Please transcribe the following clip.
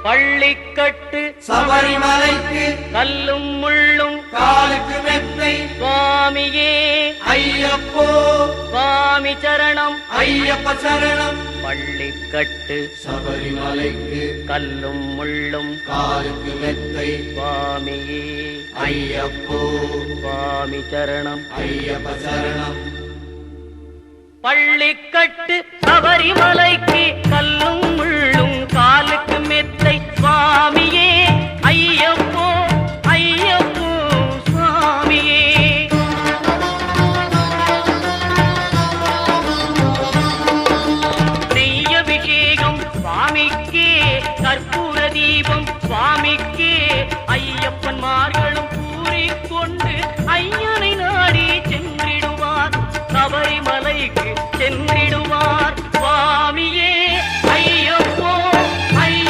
பள்ளிக்கட்டு சபரிமலைக்கு கல்லும் முள்ளும் காலுக்கு மெத்தை சுவாமியே ஐயப்போ சுவாமி சரணம் ஐயப்ப சரணம். பள்ளிக்கட்டு சபரிமலைக்கு கல்லும் முள்ளும் காலுக்கு மெத்தை சுவாமியே ஐயப்போ சுவாமி சரணம் ஐயப்ப சரணம். பள்ளிக்கட்டு சபரிமலைக்கு கல்லும் முள்ளும் காலுக்கு மெத்தை சுவாமியே ஐயப்போ ஐயப்போ சுவாமியே. நெய்யபிஷேகம் சுவாமிக்கே கற்பூர தீபம் சுவாமி